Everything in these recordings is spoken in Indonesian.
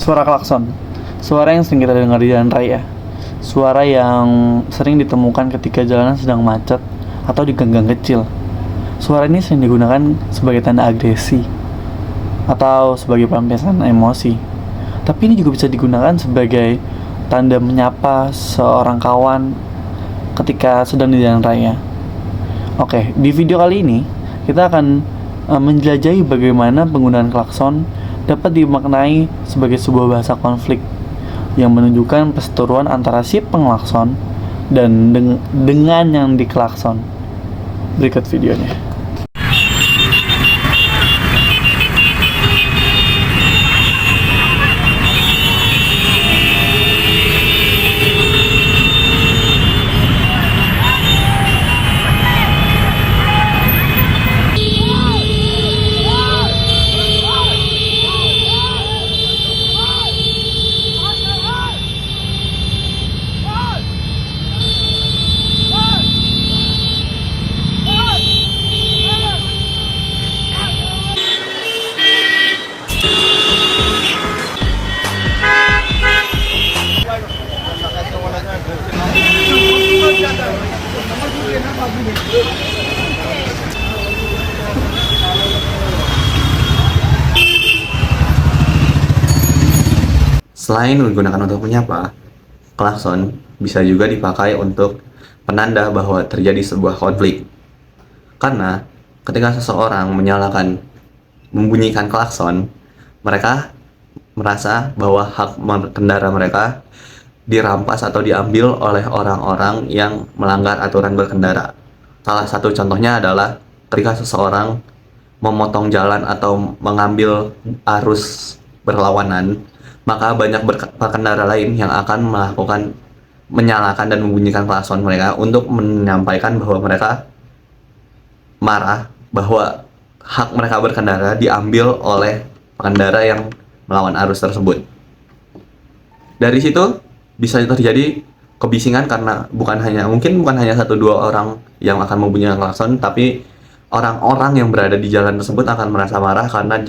Suara klakson. Suara yang sering kita dengar di jalan raya. Suara yang sering ditemukan ketika jalanan sedang macet atau di gang-gang kecil. Suara ini sering digunakan sebagai tanda agresi atau sebagai pelampiasan emosi. Tapi ini juga bisa digunakan sebagai tanda menyapa seorang kawan ketika sedang di jalan raya. Oke, di video kali ini kita akan menjelajahi bagaimana penggunaan klakson dapat dimaknai sebagai sebuah bahasa konflik yang menunjukkan perseteruan antara si penglakson dan dengan yang diklakson. Berikut videonya. Selain digunakan untuk menyapa, klakson bisa juga dipakai untuk penanda bahwa terjadi sebuah konflik. Karena ketika seseorang membunyikan klakson, mereka merasa bahwa hak kendara mereka dirampas atau diambil oleh orang-orang yang melanggar aturan berkendara. Salah satu contohnya adalah ketika seseorang memotong jalan atau mengambil arus berlawanan, maka banyak pengendara lain yang akan menyalakan dan membunyikan klakson mereka untuk menyampaikan bahwa mereka marah bahwa hak mereka berkendara diambil oleh pengendara yang melawan arus tersebut. Dari situ bisa terjadi kebisingan karena bukan hanya satu dua orang yang akan membunyikan klakson, tapi orang-orang yang berada di jalan tersebut akan merasa marah karena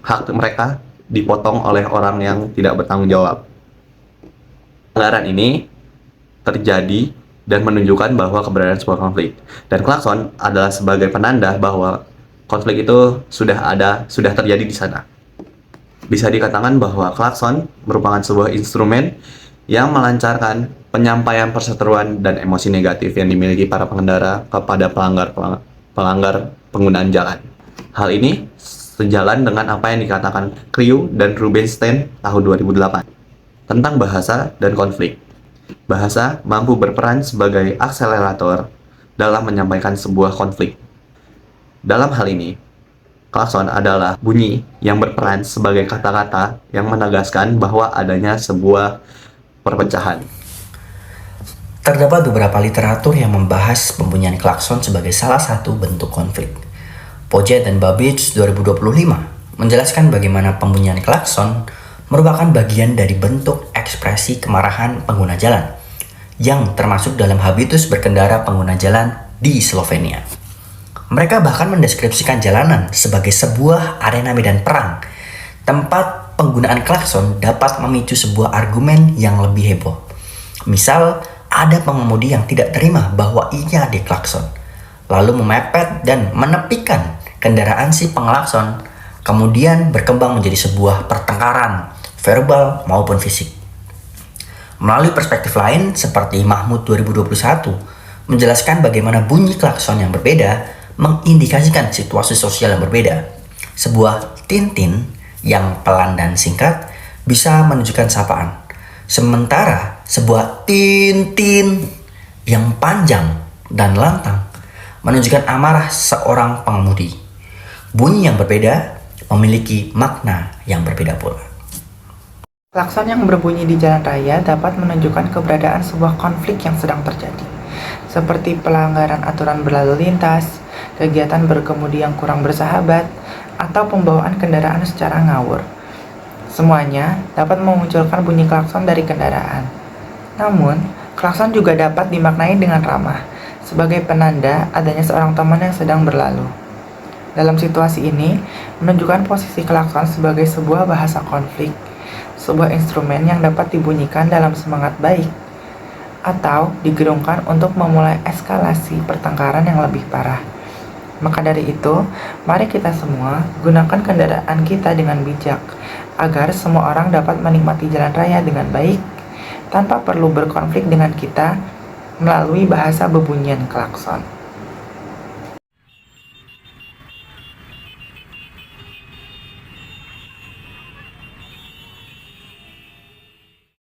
hak mereka dipotong oleh orang yang tidak bertanggung jawab. Pelanggaran ini terjadi dan menunjukkan bahwa keberadaan sebuah konflik. Dan klakson adalah sebagai penanda bahwa konflik itu sudah terjadi di sana. Bisa dikatakan bahwa klakson merupakan sebuah instrumen yang melancarkan penyampaian perseteruan dan emosi negatif yang dimiliki para pengendara kepada pelanggar penggunaan jalan. Hal ini sejalan dengan apa yang dikatakan Crew dan Rubinstein tahun 2008 tentang bahasa dan konflik. Bahasa mampu berperan sebagai akselerator dalam menyampaikan sebuah konflik. Dalam hal ini, klakson adalah bunyi yang berperan sebagai kata-kata yang menegaskan bahwa adanya sebuah perpecahan. Terdapat beberapa literatur yang membahas pembunyian klakson sebagai salah satu bentuk konflik. Pojet dan Babbage 2025 menjelaskan bagaimana pembunyian klakson merupakan bagian dari bentuk ekspresi kemarahan pengguna jalan yang termasuk dalam habitus berkendara pengguna jalan di Slovenia. Mereka bahkan mendeskripsikan jalanan sebagai sebuah arena medan perang, tempat penggunaan klakson dapat memicu sebuah argumen yang lebih heboh. Misal, ada pengemudi yang tidak terima bahwa ia diklakson, lalu memepet dan menepikan kendaraan si penglakson, kemudian berkembang menjadi sebuah pertengkaran, verbal maupun fisik. Melalui perspektif lain, seperti Mahmud 2021, menjelaskan bagaimana bunyi klakson yang berbeda mengindikasikan situasi sosial yang berbeda. Sebuah tintin yang pelan dan singkat bisa menunjukkan sapaan, sementara sebuah tintin yang panjang dan lantang menunjukkan amarah seorang pengemudi. Bunyi yang berbeda memiliki makna yang berbeda pula. Klakson yang berbunyi di jalan raya dapat menunjukkan keberadaan sebuah konflik yang sedang terjadi, seperti pelanggaran aturan berlalu lintas, kegiatan berkemudi yang kurang bersahabat, atau pembawaan kendaraan secara ngawur. Semuanya dapat memunculkan bunyi klakson dari kendaraan. Namun, klakson juga dapat dimaknai dengan ramah, sebagai penanda adanya seorang teman yang sedang berlalu. Dalam situasi ini, menunjukkan posisi klakson sebagai sebuah bahasa konflik, sebuah instrumen yang dapat dibunyikan dalam semangat baik atau digerungkan untuk memulai eskalasi pertengkaran yang lebih parah. Maka dari itu, mari kita semua gunakan kendaraan kita dengan bijak agar semua orang dapat menikmati jalan raya dengan baik tanpa perlu berkonflik dengan kita melalui bahasa bebunyian klakson.